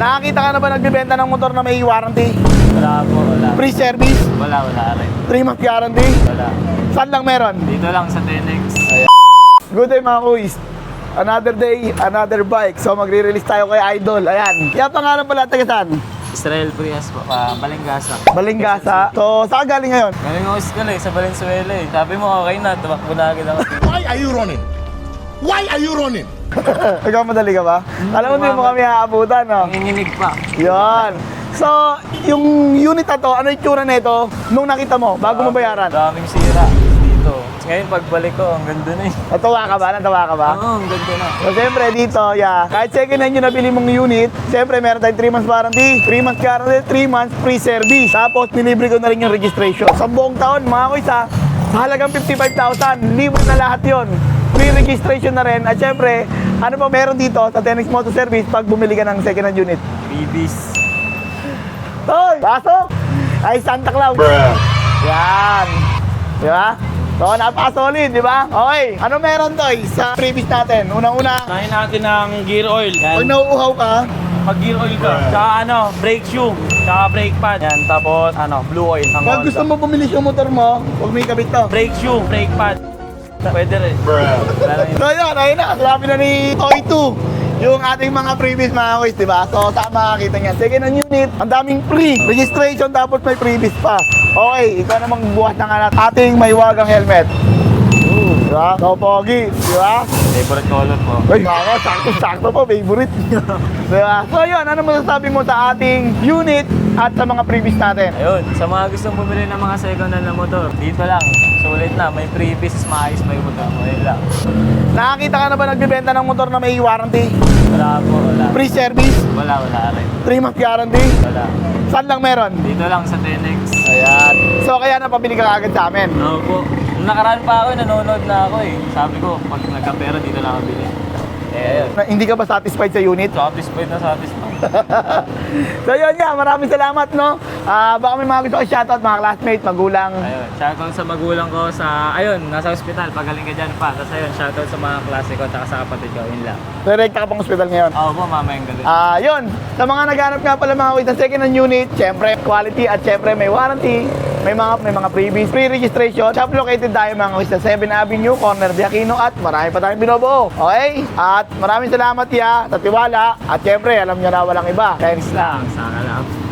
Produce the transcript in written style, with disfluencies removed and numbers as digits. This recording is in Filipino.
Nakakita ka na ba nagbibenta ng motor na may warranty? Wala po, wala. Free service? Wala rin. 3-month guarantee? Wala. Saan lang meron? Dito lang sa Tenex. Good day mga kuis. Another day, another bike. So magre-release tayo kay Idol. Ayan. Kaya pangalan pala, taga saan? Israel Prias po, Balingasa. Balingasa. So saan galing ngayon? Galing ako sa Valenzuela eh. Sabi mo okay na, tumakbo na agad ako. Why are you running? Why are you running? Nagmamadali ka ba? Alam mo, hindi mo kami haabutan, no? Nanginginig pa. Yan. So, yung unit na to, ano yung tsura nito nung nakita mo, bago mo bayaran? Daming sira dito. Ngayon pagbalik ko, ang ganda na eh. Natawa ka ba? Natawa ka ba? Oo, ang ganda na. So, siyempre dito, kahit second hand yung nabili mong unit, siyempre meron tayong 3 months warranty, 3 months guarantee, 3 months free service. Tapos, nilibre ko na rin yung registration. Sa buong taon, mga kuys, sa halagang 55,000, libre na lahat yon. Free registration na rin. At siyempre, ano pa meron dito sa Tenex Motor Service pag bumili ka ng second hand unit? Freebies. Toy, pasok! Ay, Santa Claus. Yan. Di ba? So, napaka-solid, di ba? Okay. Ano meron, Toy, sa previous natin? Unang-una, Kain natin ng gear oil. pag Yan. nauuhaw ka, Pag gear oil ka. Tsaka brake shoe. Tsaka brake pad. Yan. Tapos blue oil. Ng pag gusto mo bumili yung motor mo, huwag mo ikabit to. Brake shoe, brake pad. Pwede rin. Wala lang yun. So, yun, ayun na. Sabi na ni Toy 2. Yung ating mga previous mga kuys, di ba? So, saan makakita niya? Second hand unit, ang daming free. Registration, tapos may previous pa. Okay, ikaw namang buhat ng ating may wagang helmet. Di ba? So, pogi. Di ba? Favorite color po. Ay, mga sakto-sakto po, favorite. Di ba? So, yun, ano masasabi mo sa ating unit at sa mga previous natin? Ayun, sa mga gustong bumili ng mga second hand na motor, dito lang. Sulit na, may freebies, maayos pa yung motor mo. Ayun lang. Nakakita ka na ba nagbibenta ng motor na may warranty? Wala po, wala. Free service? Wala rin. 3-month guarantee? Wala. Saan lang meron? Dito lang sa Tenex. Ayan. So, kaya napabili ka agad sa amin. Oo po. Nung nakaraan pa ako, nanonood na ako eh. Sabi ko, pag nagkapera, dito lang ako bili. Eh, ayun. Hindi ka ba satisfied sa unit? Satisfied na satisfied. So yun nga, maraming salamat, no? Baka may mga gusto ko shoutout, mga classmates, magulang. Ayun, shoutout sa magulang ko sa, ayun, nasa ospital, pagaling ka dyan pa. Tapos ayun, shoutout sa mga klase ko, tsaka sa kapatid ko, yun lang. Direkta ka pang hospital ngayon. Oo po, mamayang galing. Yun, sa mga naghanap nga pala mga kuys ng second hand unit, syempre quality at syempre may warranty, may mga freebies, free registration. Shop located tayo mga kuys sa 7 Avenue, corner de Aquino at marami pa tayong binubuo. Okay? At maraming salamat sa tiwala at syempre alam nyo na walang iba. Thanks lang. Sana lang.